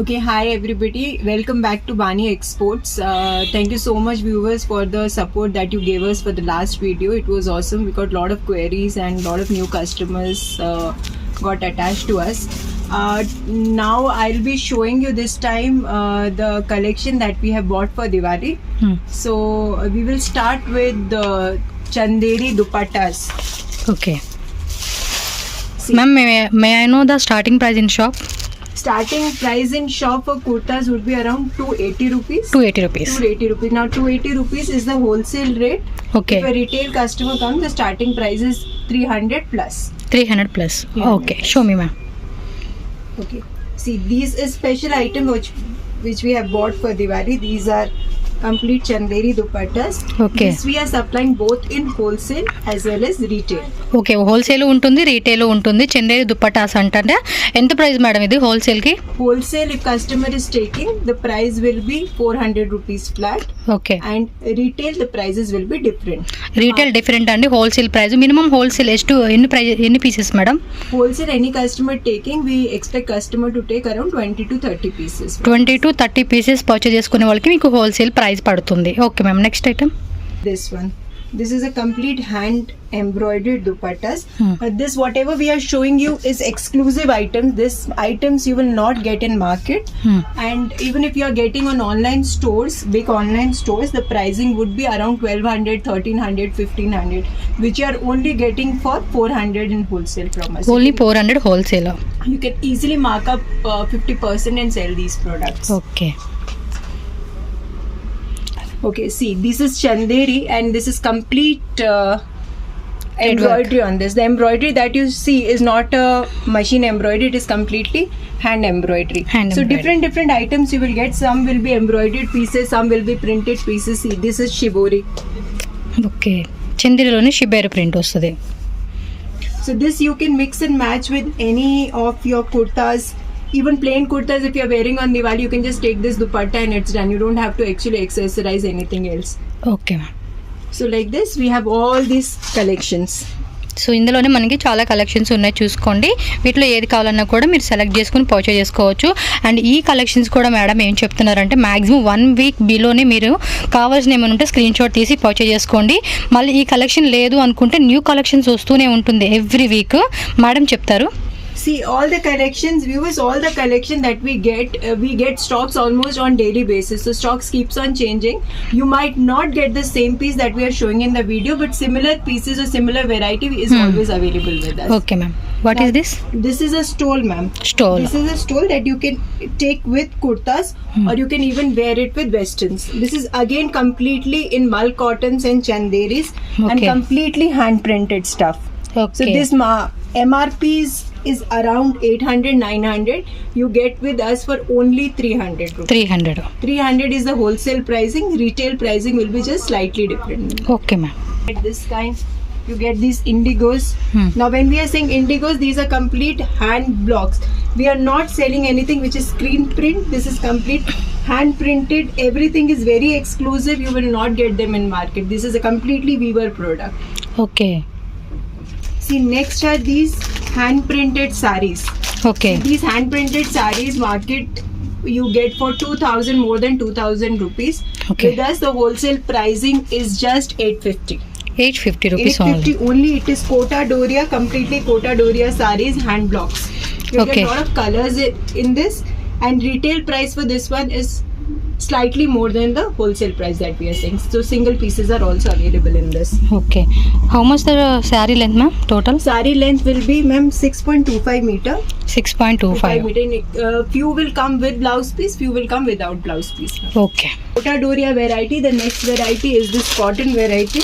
Okay, hi everybody. Welcome back to Bani Exports. Thank you so much, viewers, for the support that you gave us for the last video. It was awesome. We got a lot of queries and a lot of new customers got attached to us. Now I'll be showing you this time the collection that we have bought for Diwali. So we will start with the Chanderi dupattas. Okay. Ma'am, may I know the starting price in shop? Starting price in shop for kurtas would be around 280 rupees. 280 rupees. 280 rupees. Now 280 rupees is the wholesale rate. Okay. If a retail customer comes, the starting price is 300 plus. 300 plus. 300 Okay. plus. Show me, ma'am. Okay. See, these is special item which we have bought for Diwali. These are complete Chanderi dupattas. Okay. This we are supplying both in wholesale as well as retail. Okay wholesale ఉంటుంది retail ఉంటుంది చందేరి దుప్పటాస్ అంటే ఎంత price madam ఇది wholesale కి? Wholesale, if customer is taking, the price will be 400 rupees flat. Okay. And retail, the prices will be different. Retail different అండి, wholesale price minimum wholesale ఎన్ని pieces madam? Wholesale, any customer taking, we expect customer to take around 20 to 30 pieces. 20 to 30 pieces purchase చేసుకునే వాళ్ళకి మీకు wholesale price పడుతుంది. Okay ma'am, next item. This one. This is a complete hand embroidered dupattas. But this, whatever we are showing you, is exclusive items. This items you will not get in market. And even if you are getting on online stores, big online stores, the pricing would be around 1200, 1300, 1500, which you are only getting for 400 in wholesale from us. Only 400 wholesale. You can easily mark up 50% and sell these products. Okay. Okay, see, this is Chanderi and this is complete embroidery on this. The embroidery that you see is not a machine embroidery, it is completely hand embroidery. So different items you will get. Some will be embroidered pieces, some will be printed pieces. See, this is shibori. Okay, చందేరిలోనే shibori print వస్తుంది. So this you can mix and match with any of your kurtas. Even plain kurtas, if you are wearing on Diwali, you can just take this dupatta and it's done. You don't have to actually accessorize anything else. Okay ma'am. So like this, we have all these collections. So ఇందులోనే మనకి చాలా collections ఉన్నాయి, చూసుకోండి. వీటిలో ఏది కావాలన్నా కూడా మీరు సెలెక్ట్ చేసుకుని పర్చేజ్ చేసుకోవచ్చు. అండ్ ఈ కలెక్షన్స్ కూడా మేడం ఏం చెప్తున్నారంటే మ్యాక్సిమం 1 వీక్ బిలోనే మీరు కావాల్సిన ఏమైనా ఉంటే స్క్రీన్ షాట్ తీసి పర్చేజ్ చేసుకోండి. మళ్ళీ ఈ కలెక్షన్ లేదు అనుకుంటే న్యూ కలెక్షన్స్ వస్తూనే ఉంటుంది ఎవ్రీ వీక్. మేడం చెప్తారు. See, all the collections, viewers, all the collection that we get stocks almost on daily basis. So stocks keeps on changing. You might not get the same piece that we are showing in the video, but similar pieces or similar variety is always available with us. Okay, ma'am. What is this? This is a stole, ma'am. Stole. This is a stole that you can take with kurtas or you can even wear it with westerns. This is again completely in mal cottons and chanderis and completely hand printed stuff. Okay. So this MRP is around 800, 900. You get with us for only 300 rupees. 300. 300 is the wholesale pricing. Retail pricing will be just slightly different. Okay, ma'am. At this kind, you get these indigos. Now when we are saying indigos, these are complete hand blocks. We are not selling anything which is screen print. This is complete hand printed. Everything is very exclusive. You will not get them in market. This is a completely weaver product. Okay. See, next are these hand printed saris. Okay. These hand printed saris market you get for 2000, more than 2000 rupees. Okay. With us the wholesale pricing is just 850. 850 rupees 850 only. It is Kota Doria, completely Kota Doria saris, hand blocks. You Okay. get a lot of colors in this, and retail price for this one is slightly more than the wholesale price that we are saying. So single pieces are also available in this. Okay. How much the saree length, ma'am? Total? Saree length will be, ma'am, 6.25 meter. 6.25. meter. Few will come with blouse piece, few will come without blouse piece. Okay. Kota Doria variety. The next variety is this cotton variety.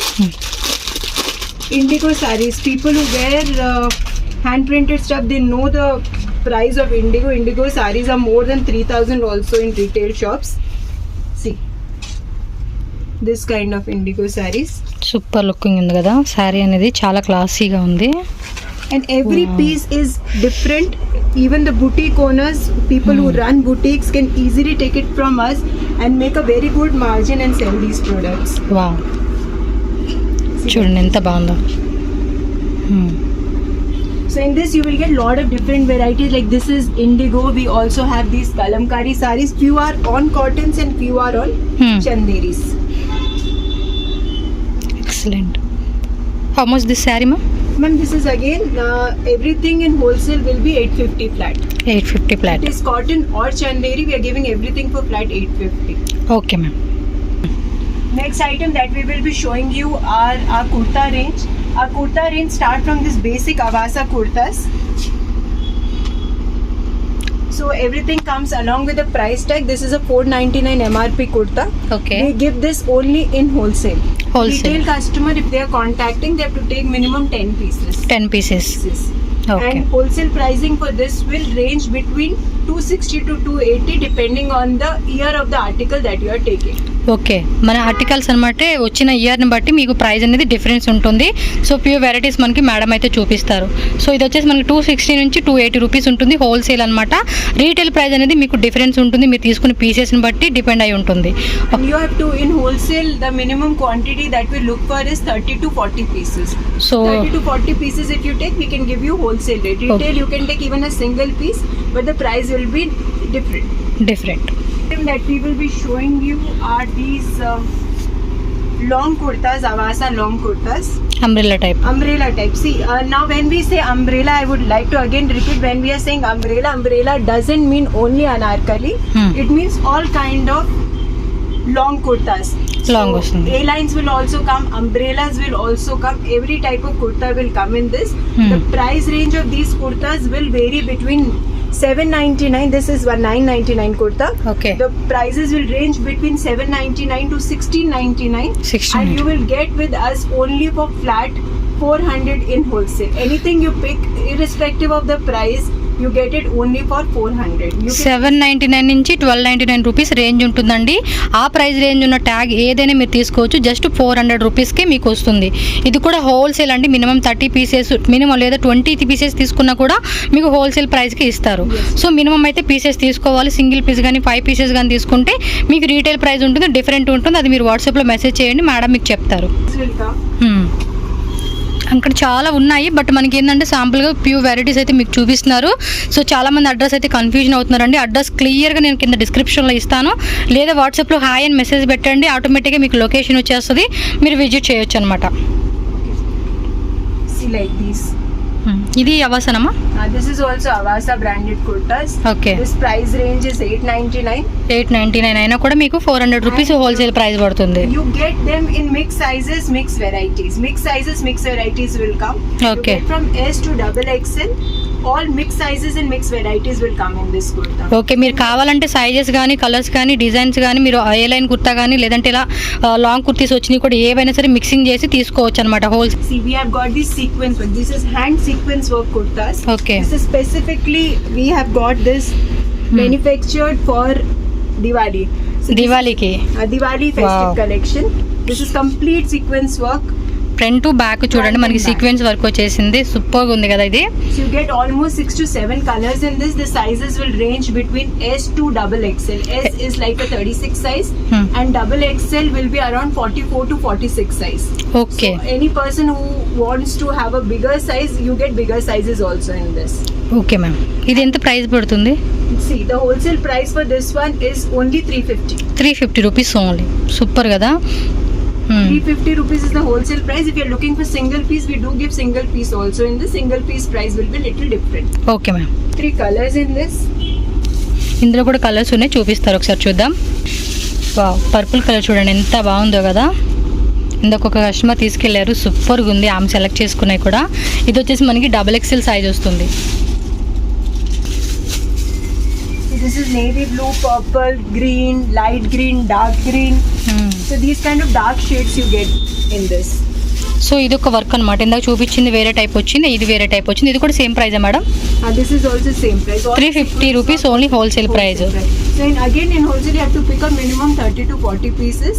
Indigo sarees. People who wear hand printed stuff, they know the price of indigo. Indigo sarees are more than 3000 also in retail shops. See, this kind of indigo sarees. Super looking ఉంది కదా శారీ అనేది, చాలా క్లాసీగా ఉంది. And every piece is different. Even the boutique owners, people who run boutiques can easily take it from us and make a very good margin and sell these products. Wow, చూడండి ఎంత బాగుందో. So in this you will get lot of different varieties, like this is indigo. We also have these kalamkari sarees. Few are on cottons and few are on chanderis. Excellent. How much this saree, ma'am? Ma'am, this is again everything in wholesale will be 850 flat. 850 flat. It is cotton or chanderi. We are giving everything for flat 850. Okay, ma'am. Next item that we will be showing you are our kurta range. Our kurta range start from this basic Avasa kurtas. So everything comes along with the price tag. This is a 499 MRP kurta. Okay. We give this only in wholesale. Wholesale. Retail customer, if they are contacting, they have to take minimum 10 pieces. 10 pieces. Okay. And wholesale pricing for this will range between 260 to 280 depending on the year of the article that you are taking. Okay, మన articles అనమాట వచ్చిన ఇయర్ని బట్టి మీకు price అనేది difference ఉంటుంది. So pure varieties మనకి madam అయితే చూపిస్తారు. సో ఇది వచ్చేసి మనకి 260 నుంచి 280 రూపీస్ ఉంటుంది హోల్సేల్ అనమాట. రీటైల్ ప్రైస్ అనేది మీకు డిఫరెన్స్ ఉంటుంది, మీరు తీసుకునే పీసెస్ని బట్టి డిపెండ్ అయి ఉంటుంది. You have to, in wholesale, the minimum quantity that we look for is 30 to 40 pieces. So 30 to 40 pieces if you take, we can give you wholesale rate. Retail, you can take even a single piece, but the price will be different. That we will be showing you are these long kurtas, Avasa long kurtas. Umbrella type. See, now when we say umbrella, I would like to again repeat, when we are saying umbrella doesn't mean only anarkali. It means all kind of long kurtas. Long వస్తుంది. A-lines will also come, umbrellas will also come, every type of kurta will come in this. The price range of these kurtas will vary between 799, this is 999 kurta. Okay. The prices will range between 799 to 1699. And you will get with us only for flat 400 in wholesale. Anything you pick, irrespective of the price, you get it only for 400. 799 నుంచి 1299 rupees range ఉంటుందండి. ఆ price range ఉన్న tag ఏదైనా మీరు తీసుకోవచ్చు. Just 400 రూపీస్కే మీకు వస్తుంది. ఇది కూడా హోల్సేల్ అండి. మినిమం 30 పీసెస్ మినిమం లేదా 20 పీసెస్ తీసుకున్నా కూడా మీకు హోల్సేల్ ప్రైస్కి ఇస్తారు. సో మినిమం అయితే పీసెస్ తీసుకోవాలి. సింగిల్ పీస్ కానీ 5 పీసెస్ కానీ తీసుకుంటే మీకు రీటైల్ ప్రైస్ ఉంటుంది, డిఫరెంట్ ఉంటుంది. అది మీరు వాట్సాప్లో మెసేజ్ చేయండి, మేడం మీకు చెప్తారు. అక్కడ చాలా ఉన్నాయి, బట్ మనకి ఏంటంటే శాంపుల్గా ప్యూర్ వెరైటీస్ అయితే మీకు చూపిస్తున్నారు. సో చాలామంది అడ్రస్ అయితే కన్ఫ్యూజన్ అవుతున్నారండి. అడ్రస్ క్లియర్గా నేను కింద డిస్క్రిప్షన్లో ఇస్తాను, లేదా వాట్సాప్లో హాయ్ అని మెసేజ్ పెట్టండి, ఆటోమేటిక్గా మీకు లొకేషన్ వచ్చేస్తుంది, మీరు విజిట్ చేయొచ్చు అనమాట. ఇది అవసరమా? This is also Avasa branded kurtas. Okay. This price range is 899. 899 అయినా కూడా మీకు 400 రూపీస్ హోల్సేల్ ప్రైస్ పడుతుంది. You get them in mixed sizes, mixed varieties. Mixed sizes, mixed varieties will come. Okay. You get from S to XXL. All mixed sizes and mixed varieties will come in this kurta. Okay, మీరు కావాలంటే sizes కానీ colours కానీ designs కానీ మీరు ఏ line kurta కానీ లేదంటే ఇలా long kurtis వచ్చినాయి కూడా ఏవైనా సరే మిక్సింగ్ చేసి తీసుకోవచ్చు అనమాట. Wholesale. See, we have got this sequence work. This is hand sequence work kurtas. Okay. This is specifically we have got this manufactured for Diwali. So దివాళీకి Diwali festive collection. This is complete sequence work. Front to back చూడండి, మనకి sequence work వచ్చేసింది. సూపర్గా ఉంది కదా ఇది. So you get almost 6 to 7 colors in this. The sizes will range between S to XXL. S is like a 36 size and XXL will be around 44 to 46 size. Okay. So any person who wants to have a bigger size, you get bigger sizes also in this. Okay ma'am, ఇది ఎంత price పడుతుంది? See, the wholesale price for this one is only 350. 350 rupees only. Super కదా. 350 rupees is the wholesale price. If you're looking for single piece, we do give single piece also. In the single piece price will be little different. Okay ma'am. 3 colors in this. ఇందులో కూడా colours ఉన్నాయి, చూపిస్తారు ఒకసారి చూద్దాం. Wow, purple colour చూడండి ఎంత బాగుందో కదా. ఇందాక ఒక కస్టమర్ తీసుకెళ్లారు, సూపర్గా ఉంది. ఆమె సెలెక్ట్ చేసుకున్నాయి కూడా. ఇది వచ్చేసి మనకి XXL సైజ్ వస్తుంది. This is navy blue, purple, green, light green, dark green. So these kind of dark shades you get in this. So ఇది ఒక వర్క్ అనమాట. ఇందాక చూపించింది వేరే టైప్ వచ్చింది, ఇది వేరే టైప్ వచ్చింది. ఇది కూడా సేమ్ ప్రైజా madam? This is also same price. 350 rupees only wholesale price. So again in wholesale you have to pick up minimum 30 to 40 pieces.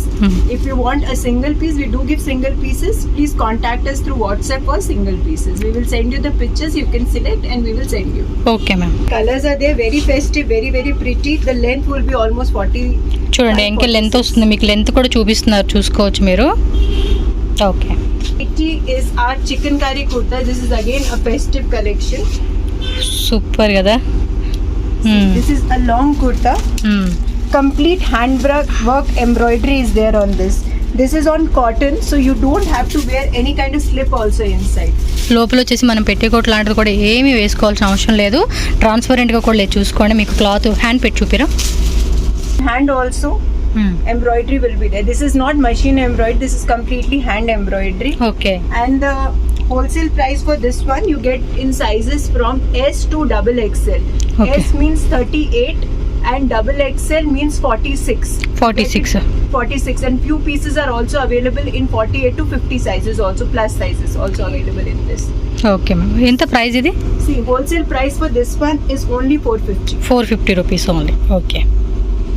If you want a single piece, we do give single pieces. Please contact us through WhatsApp for single pieces. We will send you the pictures, you can select and we will send you. Okay ma'am. Colors are there, very festive, very very pretty. The length will be almost 40. చూడండి ఇంకా length వస్తుంది, మీకు length కూడా చూపిస్తున్నారు, చూసుకోవచ్చు మీరు. Okay. 450 is our chikankari kurta. This is again a festive collection. Super కదా. This is a long kurta. Complete work embroidery is there on this. This is on cotton, so you don't have to wear any kind of slip also inside. లోపల వచ్చేసి మనం పెట్టేకోట్ లాంటిది కూడా ఏమీ వేసుకోవాల్సిన అవసరం లేదు. ట్రాన్స్పరెంట్గా కూడా లేదు, చూసుకోండి. మీకు క్లాత్ హ్యాండ్ పెట్టి చూపిరా. Hand also embroidery will be there. This is not machine embroidery, this is completely hand embroidery. Okay. And the wholesale price for this one you get in sizes from S to double XL. Okay. S means 38 and double XL means 46. 46 and few pieces are also available in 48 to 50 sizes also, plus sizes also available in this. Okay ma'am. ఎంత price ఇది? See, wholesale price for this one is only 450. 450 rupees only. Okay.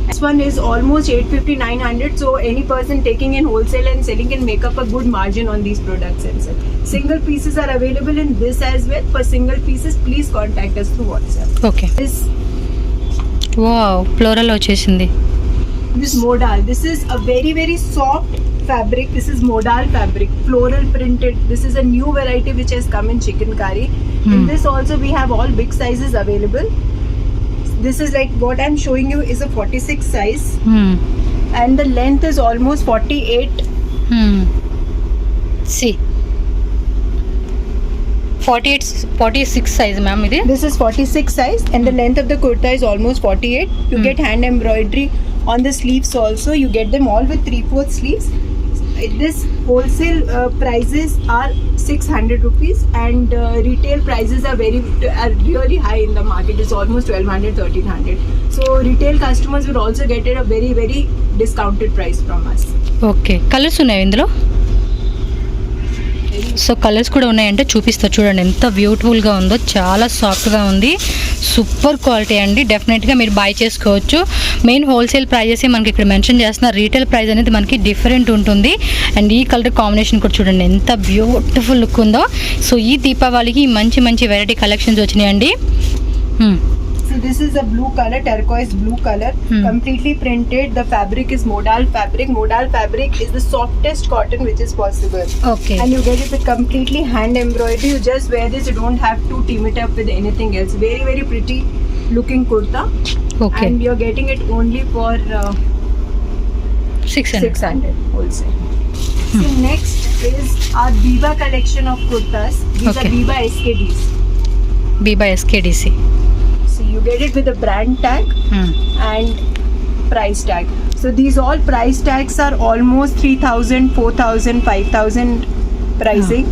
This one is almost 850, 900. So any person taking in wholesale and selling can make up a good margin on these products and sell. Single pieces are available in this as well. For single pieces, please contact us through WhatsApp. Okay. Wow, floral వచ్చేసింది. This modal. This is a very very soft fabric. This is modal fabric, floral printed. This is a new variety which has come in chikankari. In this also we have all big sizes available. This is like what I'm showing you is a 46 size, and the length is almost 48. See, 46 size ma'am ఇది. This is 46 size and the length of the kurta is almost 48. You get hand embroidery on the sleeves also. You get them all with 3/4 sleeves. This wholesale prices are 600 rupees and retail prices are really high in the market. It's almost 1200, 1300. So retail customers will also get it a very very discounted price from us. Okay. Colours ఉన్నాయి ఇందులో. So colours కూడా ఉన్నాయంటే చూపిస్తా చూడండి. ఎంత బ్యూటిఫుల్గా ఉందో, చాలా సాఫ్ట్గా ఉంది, సూపర్ క్వాలిటీ అండి. డెఫినెట్గా మీరు బై చేసుకోవచ్చు. మెయిన్ హోల్సేల్ ప్రైజెస్ మనకి ఇక్కడ మెన్షన్ చేస్తున్నారు. రీటైల్ ప్రైస్ అనేది మనకి డిఫరెంట్ ఉంటుంది. అండ్ ఈ కలర్ కాంబినేషన్ కూడా చూడండి ఎంత బ్యూటిఫుల్ లుక్ ఉందో. సో ఈ దీపావళికి మంచి మంచి వెరైటీ కలెక్షన్స్ వచ్చినాయండి. See, this is a blue color, turquoise blue color, completely printed. The fabric is modal fabric. Modal fabric is the softest cotton which is possible. Okay. And you get it with completely hand embroidery. You just wear this, you don't have to team it up with anything else. Very very pretty looking kurta. Okay. And you're getting it only for 600 wholesale. So next is our Biba collection of kurtas. These are Biba SKDs. Biba SKDC. So you get it with a brand tag and price tag. So these all price tags are almost 3000, 4000, 5000 pricing.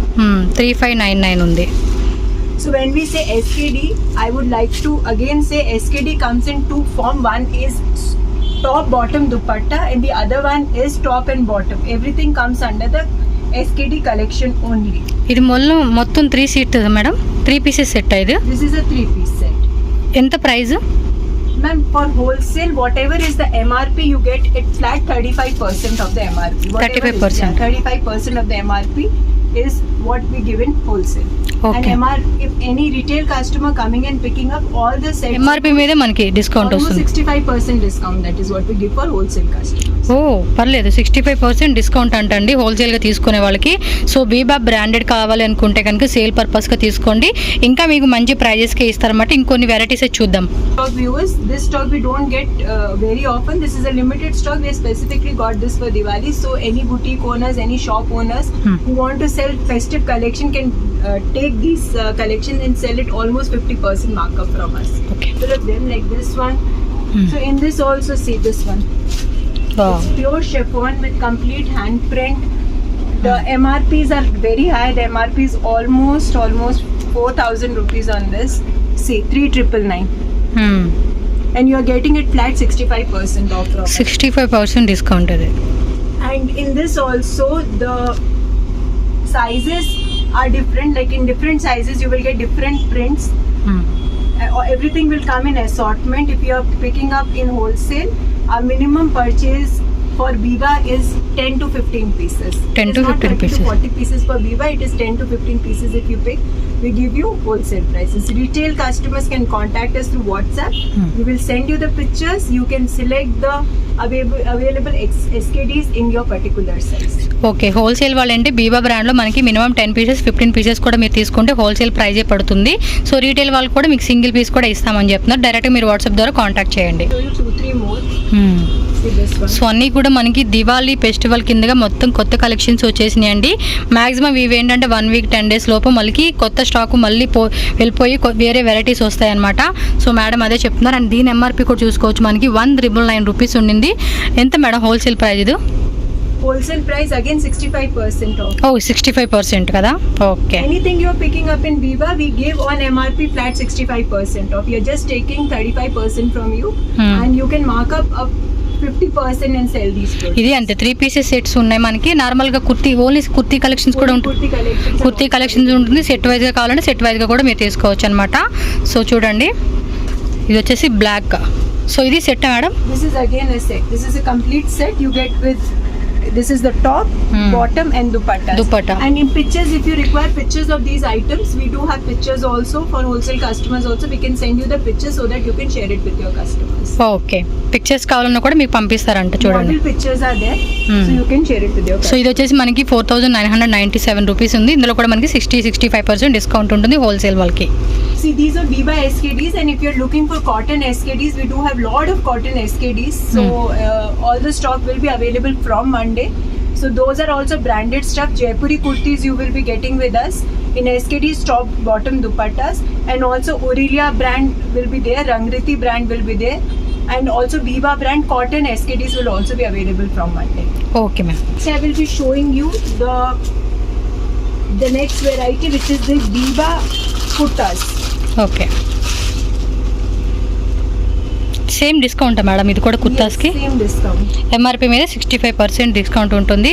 3599 ఉంది. So when we say SKD, I would like to again say SKD comes in two form. One is top bottom dupatta and the other one is top and bottom. Everything comes under the SKD collection only. ఇది మొత్తం 3 seat madam, 3 pieces set ఇది. This is a 3-piece set. ఎంత price? Ma'am, for wholesale, whatever is the MRP, you get it flat 35% of the MRP. 35%. 35% of the MRP is what we give in wholesale. Okay. And if any retail customer coming and picking up all the sets, MRP మీదే మనకి discount almost వస్తుంది. 65% discount. That is what we give for wholesale customers. ఓ పర్లేదు, 65% discount అంటండి హోల్సేల్గా తీసుకునే వాళ్ళకి. So Biba branded కావాలి అనుకుంటే కనుక సేల్ పర్పస్గా తీసుకోండి. ఇంకా మీకు మంచి ప్రైజెస్కి ఇస్తారన్నమాట. ఇంకొన్ని వెరైటీస్ చూద్దాం. Stock viewers, this stock we don't get very often. This is a limited stock. We specifically got this for Diwali. So any boutique owners, any shop owners who want to sell festive collection can take these collection and sell it almost 50% markup from us. Okay. So of them like this one. So in this also see this one. Wow. It's pure chiffon with complete hand print. The MRPs are very high. The MRP is almost 4000 rupees on this. See 3999. And you are getting it flat 65% off from us. 65% discount అది. And in this also the sizes are different. Like in different sizes you will get different prints. Everything will come in assortment. If you are picking up in wholesale, our minimum purchase for Biba is 10 to 15 pieces. 10 to 15 It is not 30 pieces. to 40 pieces for Biba. It is 10 to 15 pieces if you pick. we give you wholesale prices. Retail customers can contact us through WhatsApp. We will send you the pictures. You can select the available SKDs in your particular size. Okay, wholesale వాళ్ళంటే బీబా బ్రాండ్లో మనకి minimum 10 pieces 15 pieces కూడా మీరు తీసుకుంటే wholesale ప్రైజే పడుతుంది. So retail వాళ్ళు కూడా మీకు సింగిల్ పీస్ కూడా ఇస్తామని చెప్తున్నారు. డైరెక్ట్గా మీరు వాట్సాప్ ద్వారా కాంటాక్ట్ చేయండి. So you 2-3 more. See this one. So అన్నీ కూడా మనకి దివాళీ ఫెస్టివల్ కిందగా మొత్తం కొత్త కలెక్షన్స్ వచ్చేసినాయి అండి. మ్యాక్సిమం ఇవి ఏంటంటే 1 వీక్ 10 డేస్ లోపు మళ్ళీ కొత్త స్టాక్ మళ్ళీ వెళ్ళిపోయి వేరే వెరైటీస్ వస్తాయి అనమాట. సో మేడం అదే చెప్తున్నారు. అండ్ దీని ఎంఆర్పి కూడా చూసుకోవచ్చు, మనకి 1,999 రూపీస్ ఉండింది. ఎంత మేడం హోల్సేల్ ప్రైస్ ఇది? Wholesale price again 65% off. ఓ 65% కదా. Okay, Anything you're picking up in Biba, we give on MRP flat 65% off. You're just taking 35% from you, and you can mark up 50% and sell these clothes. ఇది అంతే 3 pieces sets ఉన్నాయి మనకి. నార్మల్గా kurti only kurti collections కూడా ఉంటుంది. Kurti collections ఉంటుంది. Set వైజ్గా కావాలంటే సెట్ వైజ్గా కూడా మీరు తీసుకోవచ్చు అనమాట. సో చూడండి, ఇది వచ్చేసి బ్లాక్. సో ఇది set madam. This is again a set. This is a complete set you get with. This is the top, bottom and dupatta. Dupatta. And in pictures, if you require pictures of these items, we do have pictures also for wholesale customers also. We can send you the pictures so that you can share it with your customers. Okay, pictures కావాలన్నా కూడా మీకు పంపిస్తారంట. చూడండి, Model pictures are there, so you can share it with your so customers. ఇది వచ్చేసి మనకి 4,997 rupees ఉంది. ఇందులో కూడా మనకి 60-65% డిస్కౌంట్ ఉంటుంది హోల్సేల్ వాళ్ళకి. See, these are Biba SKDs, and if you're looking for cotton SKDs, we do have lot of cotton SKDs. So all the stock will be available from Monday. So those are also branded stuff. Jaipuri kurtis you will be getting with us in SKDs, top, bottom dupattas, and also Aurelia brand will be there, Rangriti brand will be there, and also Biba brand cotton SKDs will also be available from Monday. Okay ma'am. So I will be showing you the next variety, which is the Biba kurtas. Okay, same discount madam ఇది కూడా కుర్తాస్కి. Yes, same discount. MRP మీద 65% discount ఉంటుంది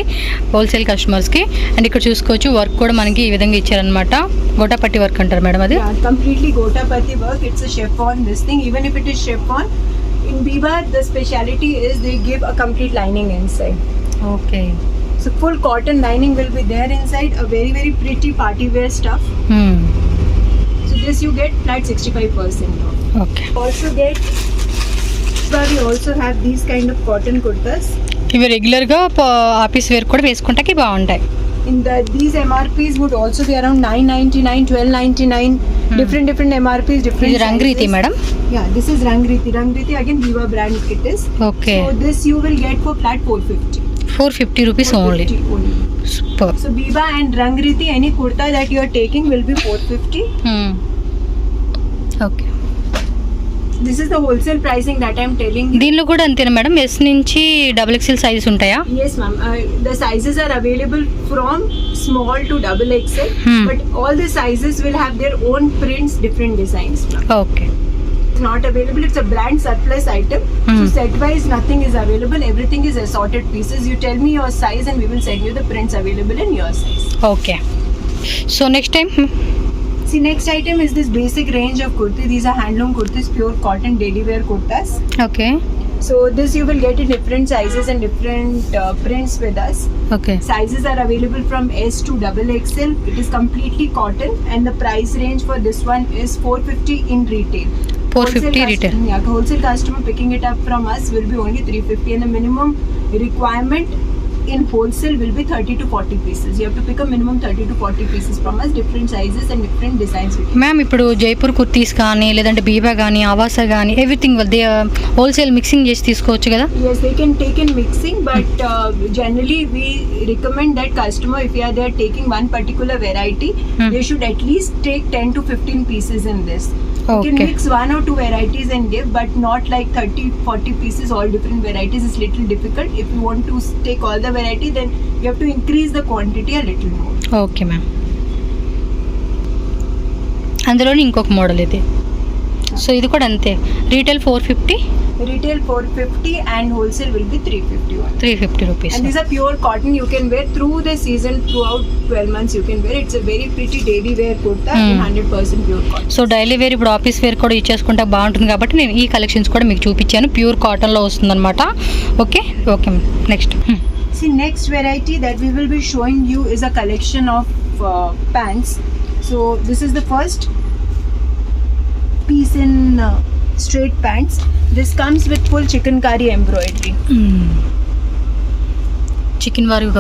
wholesale కస్టమర్స్కి. And ఇక్కడ చూసుకోవచ్చు, work కూడా మనకి ఈ విధంగా ఇచ్చారనమాట. గోటాపట్టి వర్క్ అంటారు మేడం అది. Yeah, completely Gotapati work. It's a chiffon, this thing. Even if it is chiffon, in Biba, the speciality is they give a complete lining inside. Okay, So full cotton lining will be there inside. A very, very pretty party wear stuff. So this you get flat 65% off. Okay. Also get, but we also have these kind of cotton kurtas. ఇవి రెగ్యులర్గా office wear కూడా వేసుకుంటాకి బాగుంటాయి. In these MRPs would also be around 999, 1299, different MRPs, different ఇది Rangriti sizes. Madam. Yeah, this is Rangriti. Rangriti again Biba brand it is. Okay, So this you will get for flat 450. 450 rupees only. 450 only. Super. So Biba and Rangriti, any kurta that you are taking will be 450. Okay, This is the wholesale pricing that I am telling you. దీనిలో కూడా అంతేనా madam? Yes నుంచి XXL sizes ఉంటాయా? Yes, ma'am. The sizes are available from small to XXL, but all the sizes will have their own prints, different designs, ma'am. Okay, It's not available. It's a brand surplus item. So set wise, nothing is available. Everything is assorted pieces. You tell me your size, and we will send you the prints available in your size. Okay. So next time See, next item is this basic range of kurti. These are handloom kurtis, pure cotton daily wear kurtas. Okay. So this you will get in different sizes and different prints with us. Okay, Sizes are available from S to XXL. It is completely cotton, and the price range for this one is 450 in retail. 450 retail. Yeah, wholesale customer picking it up from us will be only 350, and the minimum requirement in wholesale will be 30 to 40 pieces. You have to pick a minimum 30 to 40 pieces from us, different sizes and different designs. Ma'am ఇప్పుడు జైపూర్ కుర్తీస్ కానీ లేదంటే బీబా కానీ ఆవాస కానీ everything wholesale mixing చేసి తీసుకోవచ్చు కదా? Yes, they can take in mixing, but generally we recommend that customer, if they are taking one particular variety, they should at least take 10 to 15 pieces in this. You can Okay. mix one or two varieties and give, but not like 30, 40 pieces, all different varieties. It's little difficult. If you want to take all the variety, then you have to increase the quantity a little more. Okay ma'am. అందులోని ఇంకొక model ఇది. So ఇది కూడా అంతే, retail 450, Retail 450 and wholesale will be 350 one. 350 rupees. And these are pure cotton. You can wear through the season, throughout 12 months you can wear. It's a very pretty daily wear kurta and 100% pure cotton. So daily wear ఇప్పుడు office wear కూడా ఇచ్చేసుకుంటే బాగుంటుంది కాబట్టి నేను ఈ collections కూడా మీకు చూపించాను. ప్యూర్ కాటన్లో వస్తుందన్నమాట. Okay okay ma'am. Next See, next variety that we will be showing you is a collection of pants. So this is the first piece in straight pants. This comes with full chikankari embroidery. Chicken work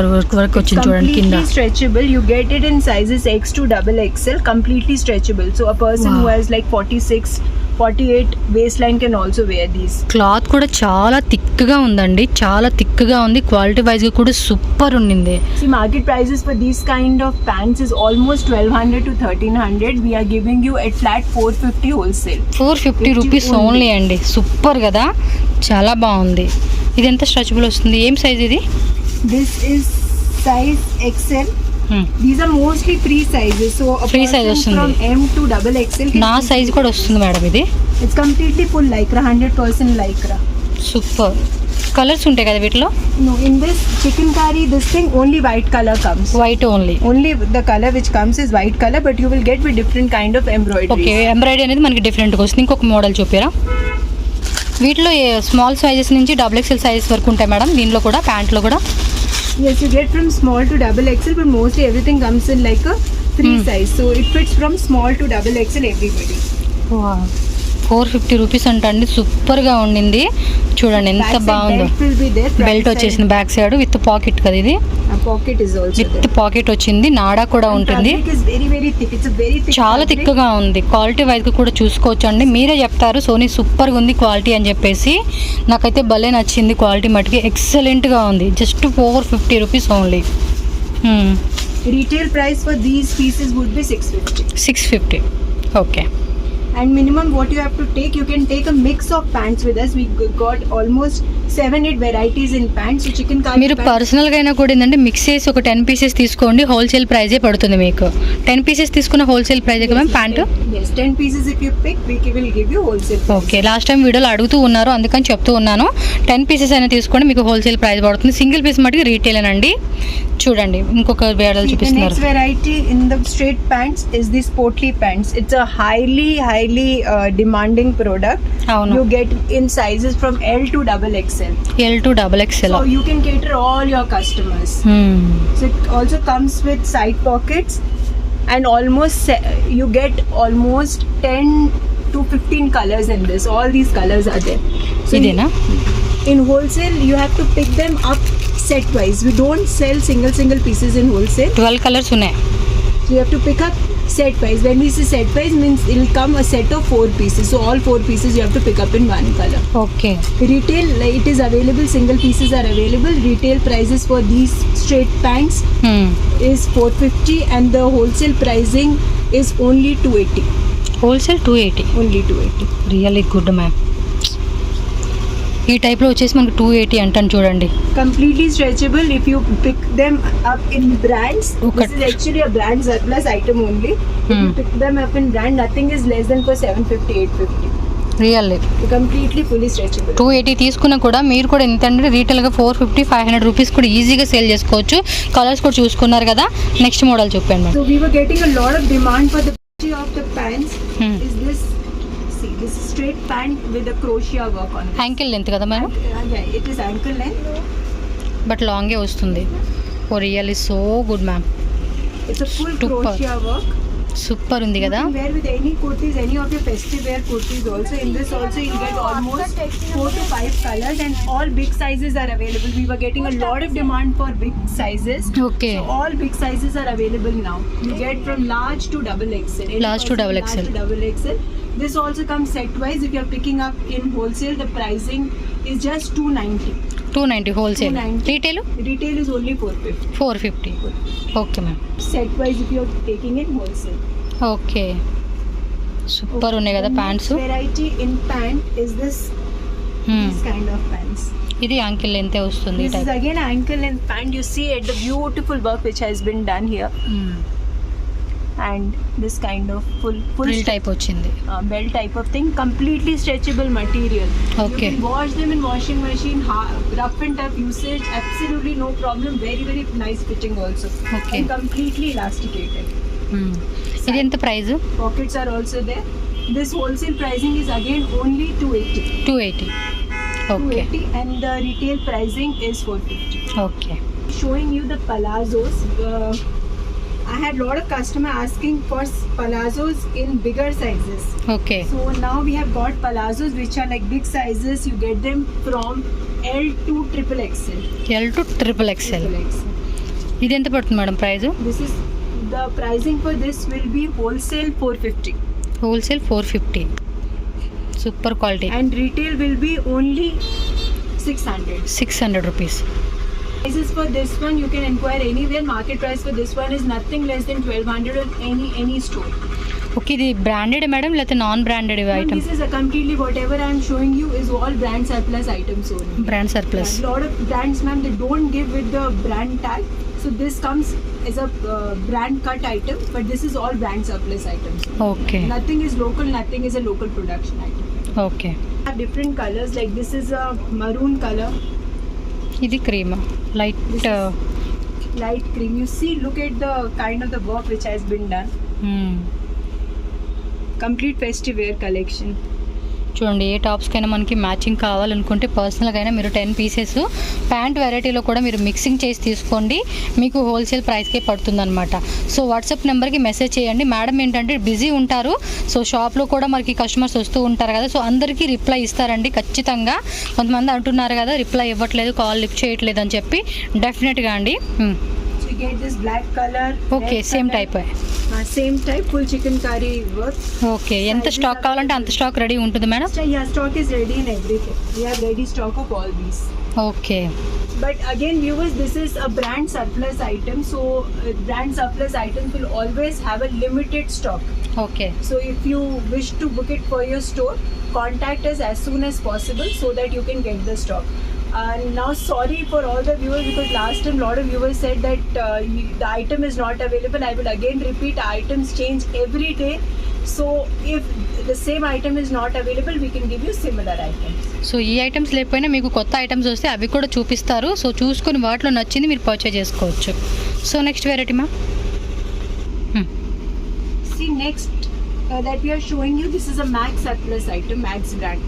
వచ్చింది చూడండి కింద. Completely stretchable. You get it in sizes X to double XL. Completely stretchable. So a person who has like 46, 48 waistline can also wear these. Cloth కూడా చాలా థిక్గా ఉందండి, చాలా థిక్గా ఉంది. క్వాలిటీ వైజ్గా కూడా సూపర్ ఉండింది. See, market prices for these kind of pants is almost 1200 to 1300. We are giving you at flat 450 wholesale. 450 rupees only అండి. సూపర్ కదా, చాలా బాగుంది. ఇది ఎంత స్ట్రెచబుల్ వస్తుంది? ఏం సైజ్ ఇది? This is size XL. These are mostly free sizes. So a Free size person from వస్తుంది. M to double XL can నా use సైజ్ కూడా వస్తుంది మేడం ఇది. It's completely full lycra, 100% lycra. Super. Colours ఉంటాయి కదా వీటిలో? No, in this chikankari, this thing only white color comes. White only. Only the color which comes is white color, but you will get with different kind of embroidery. Okay, embroidery అనేది మనకి డిఫరెంట్గా వస్తుంది. ఇంకొక model చూపారా? వీటిలో small sizes నుంచి double XL sizes వరకు ఉంటాయి madam. దీనిలో కూడా ప్యాంట్లో కూడా Yes, you get from small to double XL, but mostly everything comes in like a free size. So it fits from small to double XL everybody. 450 rupees అంటండి. సూపర్గా ఉండింది. చూడండి ఎంత Back side బాగుందో. belt will be there. Front belt side, వచ్చేసింది back side with pocket కదా ఇది. pocket is also with there. Pocket వచ్చింది. నాడా కూడా And ఉంటుంది. fabric is very very thick. It's a very thick. చాలా fabric. థిక్గా ఉంది. క్వాలిటీ వైజ్గా కూడా చూసుకోవచ్చు అండి. మీరే చెప్తారు సోనీ సూపర్గా ఉంది క్వాలిటీ అని చెప్పేసి. నాకైతే భలే నచ్చింది క్వాలిటీ మటుకి. ఎక్సలెంట్గా ఉంది. Just 450 rupees only. Retail price for these pieces would be 650. 650. Okay. And minimum what you have to take, you can take a mix of pants with us. We got almost 7-8 varieties in pants. So chikankari మీరు pants. పర్సనల్గా అయినా కూడా ఏంటంటే mix చేసి ఒక 10 pieces తీసుకోండి. Wholesale ప్రైజే పడుతుంది మీకు. 10 పీసెస్ తీసుకున్న హోల్సేల్ ప్రైజే కదా pant. Yes, 10 pieces if you pick, we will give you wholesale price. Okay, last time వీడియోలో అడుగుతూ ఉన్నారు అందుకని చెప్తూ ఉన్నాను. 10 పీసెస్ అయినా తీసుకోండి, మీకు హోల్సేల్ ప్రైస్ పడుతుంది. సింగిల్ పీస్ మటుకు రీటైల్ అనండి. చూడండి ఇంకొక వేడలు The చూపిస్తున్నారు. next variety in the straight pants is these portly pants. It's a highly demanding product. అవును. You get in sizes from L to double XL. L to double XL. So you can cater all your customers. So it also comes with side pockets, and you get almost 10 to 15 colors in this. All these colors are there. So ఇదేనా? in wholesale you have to pick them up set wise. We don't sell single pieces in wholesale. 12 colours ఉన్నాయి. So you have to pick up set wise. When we say set wise means it'll come a set of 4 pieces. So all 4 pieces you have to pick up in one color. Okay. Retail, it is available. Single pieces are available. Retail prices for these straight pants is 450, and the wholesale pricing is only 280. Wholesale 280. Only 280. Really good ma'am. ఈ టైప్లో వచ్చేసి మనకు 280 అంటాను చూడండి. Completely stretchable if you pick them up in brands. Okay. This is actually a brand surplus item only. If you pick them up in brand, nothing is less than for 750, 850. Really Completely fully stretchable. 280 తీసుకున్నా కూడా మీరు కూడా ఎంత అంటే రీటైల్గా 450, 500 rupees కూడా ఈజీగా sale చేసుకోవచ్చు. Colours కూడా చూసుకున్నారు కదా. నెక్స్ట్ మోడల్ చూపండి. So we were getting a lot of demand for the quality of the pants. Is this? See, this is straight pant with a crochet work on it. Ankle length కదా madam? Yeah, it is ankle length. But లాంగే వస్తుంది. Oh really so good ma'am. It's a full Super. crochet work. Super ఉంది కదా. You can wear with any kurtis, any of your festive wear kurtis also. In this also you'll get almost 4 to 5 colors, and all big sizes are available. We were getting a lot of demand for big sizes. Okay. So all big sizes are available now. You get from large to double XL. Any Large to person double large XL. to double XL. This also comes set wise. If you're picking up in wholesale, the pricing is just 290. 290 wholesale. 290. Retail Retail is only 450. 450. Okay ma'am. Set wise if you're taking in wholesale. Okay, super ఉన్నాయి కదా The pants. next variety in pant is this kind of pants. ఇది ankle లెంతే వస్తుంది ఈ This is type. again ankle length pant. You see it, the beautiful work which has been done here, and this kind of full frill type వచ్చింది. belt type of thing. Completely stretchable material. Okay. You can wash them in washing machine. Rough and tough usage, absolutely no problem. Very very nice fitting also. Okay. And completely elasticated. ఇది ఎంత price? Pockets are also there. This wholesale pricing is again only 280. 280. Okay. 280, and the retail pricing is 450. Okay. Showing you the palazzos. I had a lot of customer asking for palazzos in bigger sizes. Okay So now we have got palazzos which are like big sizes. You get them from L to triple XL. L to triple XL. Triple XL. ఇది ఎంత పడుతుంది madam price? This is the pricing for this will be wholesale 450 wholesale 450. Super quality. and retail will be only 600. 600 rupees. Prices for this one you can inquire anywhere. Market price for this one is nothing less than 1200 at any store. Okay ఇది branded madam లేకపోతే non branded Ma'am, item? this is a completely whatever I am showing you is all brand surplus items only. Brand surplus. A lot of brands, ma'am, they don't give with the brand tag. So this comes as a brand cut item, but this is all brand surplus items. Okay Nothing is local, nothing is a local production item. Okay. Have different colors, like this is a maroon color, ఇది cream light. This is light cream. You see, look at the kind of the work which has been done. Complete festive wear collection. చూడండి ఏ టాప్స్కైనా మనకి matching కావాలనుకుంటే పర్సనల్గా అయినా మీరు 10 pieces pant వెరైటీలో కూడా మీరు మిక్సింగ్ చేసి తీసుకోండి, మీకు హోల్సేల్ ప్రైస్కే పడుతుందన్నమాట. సో వాట్సాప్ నెంబర్కి మెసేజ్ చేయండి. మేడం ఏంటంటే బిజీ ఉంటారు, సో షాప్లో కూడా మనకి కస్టమర్స్ వస్తూ ఉంటారు కదా, సో అందరికీ రిప్లై ఇస్తారండి ఖచ్చితంగా. కొంతమంది అంటున్నారు కదా రిప్లై ఇవ్వట్లేదు, కాల్ లిఫ్ట్ చేయట్లేదు అని చెప్పి. డెఫినెట్గా అండి. So you get this black color. Okay same type. Same type, full chicken curry work. Okay ఎంత స్టాక్ కావాలంటే అంత స్టాక్ రెడీ ఉంటుంది madam? Yeah, stock is ready in everything. We have ready stock of all these. Okay. But again, viewers, this is a brand surplus item. So brand surplus items will always have a limited stock. Okay. So if you wish to book it for your store, contact us as soon as possible so that you can get the stock. Now sorry for all the viewers, because last time lot of viewers said that the item is not available. I will again repeat, items change every day. So if the same item is not available, we can give you similar items. So ఈ items లేకపోయినా మీకు కొత్త items వస్తే అవి కూడా చూపిస్తారు, so చూసుకుని వాటిలో నచ్చింది మీరు పర్చేజ్ చేసుకోవచ్చు. సో నెక్స్ట్ వెరైటీ మా See, next that we are showing you, this is a Max surplus item, Max brand.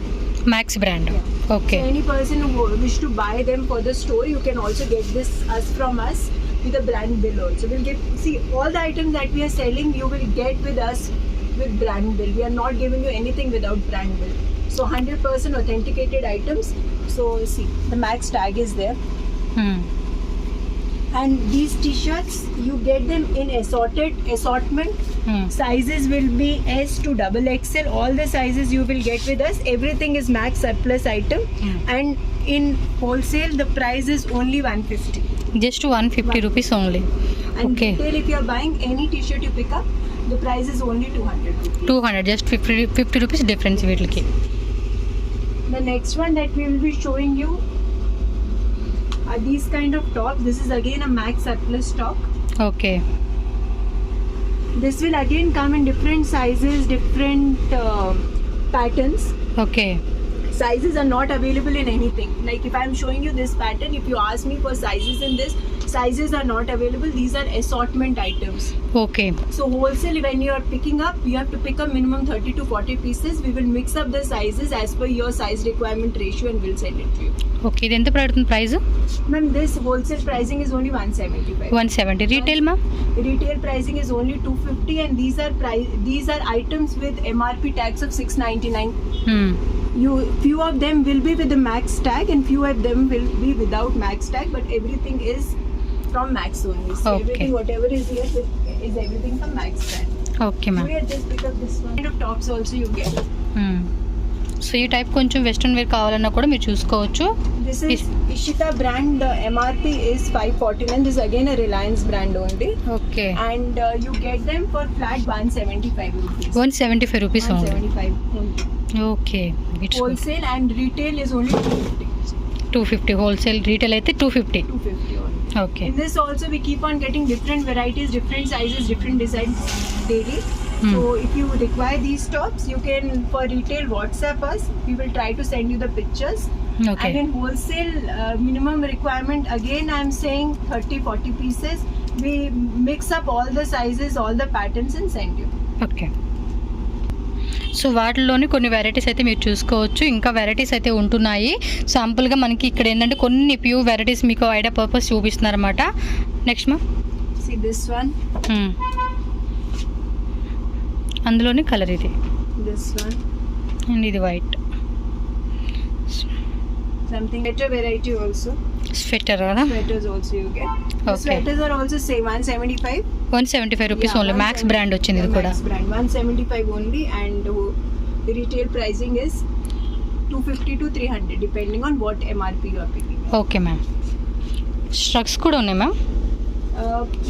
Max brand. Okay. So any person who wish to buy them for the store, you can also get this from us with a brand bill also. We'll get, see, all the items that we are selling you will get with us with brand bill. We are not giving you anything without brand bill. So 100% authenticated items. So see, the Max tag is there. And these t-shirts, you get them in assortment. Sizes will be S to double XL. All the sizes you will get with us. Everything is Max surplus item. And in wholesale, the price is only 150. Just 150 rupees only. And Okay. retail, if you are buying any t-shirt you pick up, the price is only 200 rupees. 200 just 50 rupees difference వీటికి. The next one that we will be showing you are these kind of tops. This is again a Max surplus top. Okay. This will again come in different sizes, different patterns. Okay. Sizes are not available in anything. Like if I am showing you this pattern, if you ask me for sizes in this, sizes are not available. These are assortment items. Okay. So wholesale, when you are picking up, you have to pick up minimum 30 to 40 pieces. We will mix up the sizes as per your size requirement ratio and we'll send it to you. Okay ఇది ఎంత పడుతుంది price? Ma'am, this wholesale pricing is only 175. 170. Retail మా? Retail pricing is only 250, and these are items with MRP tags of 699. Few of them will be with the Max tag and few of them will be without Max tag, but everything is from Max only. So Okay. everything whatever is here is everything from Max brand. Okay ma'am. We just pick up this one. Kind of tops also you get. So ఈ type కొంచెం western wear కావాలన్నా కూడా మీరు చూసుకోవచ్చు. This is Ishita brand. The MRP is 549. This is again a Reliance brand only. Okay. And you get them for flat 175 rupees. 175 rupees only. 175 only. Okay. It's Wholesale and retail is only 250. 250. Wholesale retail అయితే 250. 250 only. Okay. In this also we keep on getting different varieties, different sizes, different designs daily. So if you require these tops, you can for retail WhatsApp us. We will try to send you the pictures. Okay. And in wholesale, minimum requirement again I am saying 30-40 pieces. We mix up all the sizes, all the patterns and send you. Okay. So వాటిలోని కొన్ని varieties అయితే మీరు చూసుకోవచ్చు, ఇంకా varieties అయితే ఉంటున్నాయి. శాంపుల్గా మనకి ఇక్కడ ఏంటంటే కొన్ని ప్యూర్ వెరైటీస్ మీకు ఐడియా పర్పస్ చూపిస్తున్నారన్నమాట. నెక్స్ట్ మా See this one, అందులోనే కలర్ ఇది this one. అండ్ ఇది white Something better variety also. Sweater కదా. Sweaters also you get. The Okay. sweaters are also same 175. 175 rupees only. Max brand వచ్చింది ఇది కూడా. Max brand 175 only, and the retail pricing is 250 to 300 depending on what MRP you are picking. Okay ma'am. Shrugs కూడా ఉన్నాయి ma'am.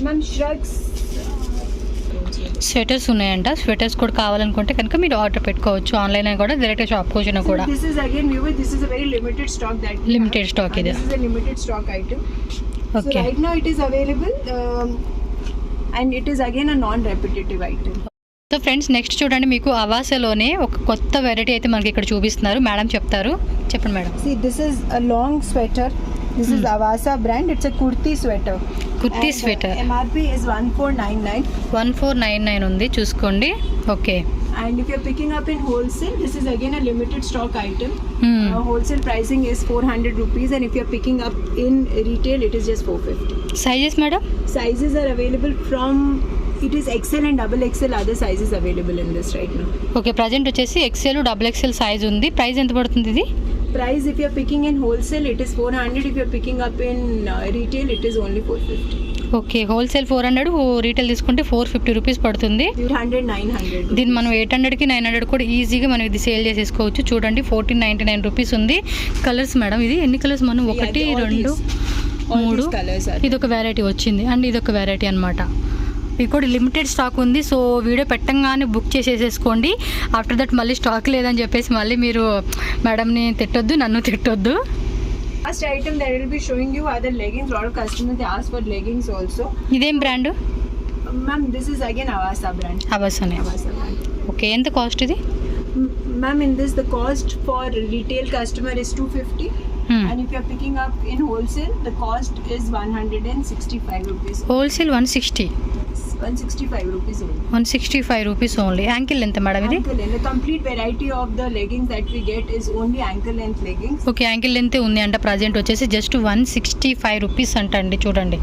Ma'am, shrugs. Sweaters ఉన్నాయంట. Sweaters కూడా కావాలనుకుంటే కనుక మీరు ఆర్డర్ పెట్టుకోవచ్చు. ఆన్లైన్ అయినా కూడా డైరెక్ట్ షాప్కి వచ్చినా కూడా. This is again viewer. This is a very limited stock that we Limited have. stock ఇది. This is a limited stock item. Okay. So right now it is available, and it is again a non-repetitive item. So friends next చూడండి, మీకు అవాసాలోనే ఒక కొత్త variety అయితే మనకి ఇక్కడ చూపిస్తున్నారు. Madam చెప్తారు. చెప్పండి madam. See, this is a long sweater. This is Avasa brand. It's a kurti sweater. Kurti And, sweater MRP is 1499. 1499 ఉంది చూసుకోండి. Okay. And if you're picking up in wholesale, this is again a limited stock item. Wholesale pricing is 400 rupees, and if you're picking up in retail, it is just 450. Sizes madam. Sizes are available from, it is XL and double XL, other sizes available in this right now. Okay, present వచ్చేసి XL double XL size ఉంది. Price ఎంత పడుతుంది ఇది? Price if you're picking in wholesale, it is 400. If you're picking up in retail, it is only 450. Okay, wholesale 400, retail తీసుకుంటే 450 rupees పడుతుంది. 800, 900. దీన్ని మనం 800కి 900 కూడా ఈజీగా మనం ఇది సేల్ చేసేసుకోవచ్చు. చూడండి 1499 రూపీస్ ఉంది. కలర్స్ మేడం, ఇది ఎన్ని కలర్స్ మనం? 1 2 3. Colors are ఇది ఒక వెరైటీ వచ్చింది అండ్ ఇది ఒక వెరైటీ అనమాట. ఇది కూడా లిమిటెడ్ స్టాక్ ఉంది. సో వీడియో పెట్టంగానే బుక్ చేసేసేసుకోండి. ఆఫ్టర్ దట్ మళ్ళీ స్టాక్ లేదని చెప్పేసి మళ్ళీ మీరు మేడంని తిట్టొద్దు, నన్ను తిట్టొద్దు. Last item that I will be showing you are the leggings. A lot of customers they ask for leggings also. ఇదేం brand? Ma'am, this is again Avasa brand. అవసనే. Avasa brand. Okay, ఎంత కాస్ట్ ఇది? Ma'am, in this the cost for retail customer is 250. And if you're picking up in wholesale, the cost is 165 rupees. Wholesale 160. 165 rupees only. 165 rupees only. Ankle ఎంత madam ఇది? Ankle length. The complete variety of the leggings that we get is only ankle length leggings. Okay, ankle length ఉంది అంట. Present వచ్చేసి just 165 rupees అంట అండి. చూడండి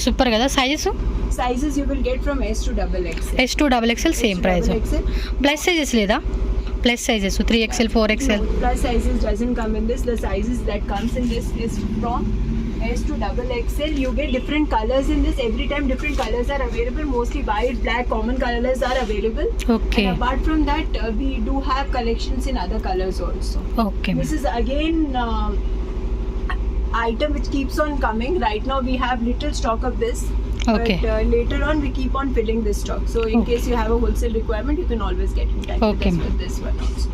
super కదా. Sizes? Sizes you will get from S to double XL. S to double XL same price. Plus sizes లేదా? Plus sizes 3XL 4XL. No, plus sizes doesn't come in this. The sizes that comes in this is from S to double XL. You get different colors in this. Every time different colors are available. Mostly white, black, common colors are available. Okay. And apart from that, we do have collections in other colors also. Okay. This is again item which keeps on coming. Right now we have little stock of this. Okay. But later on we keep on filling this stock. So in Okay. case you have a wholesale requirement, you can always get in touch Okay, with us with this one also.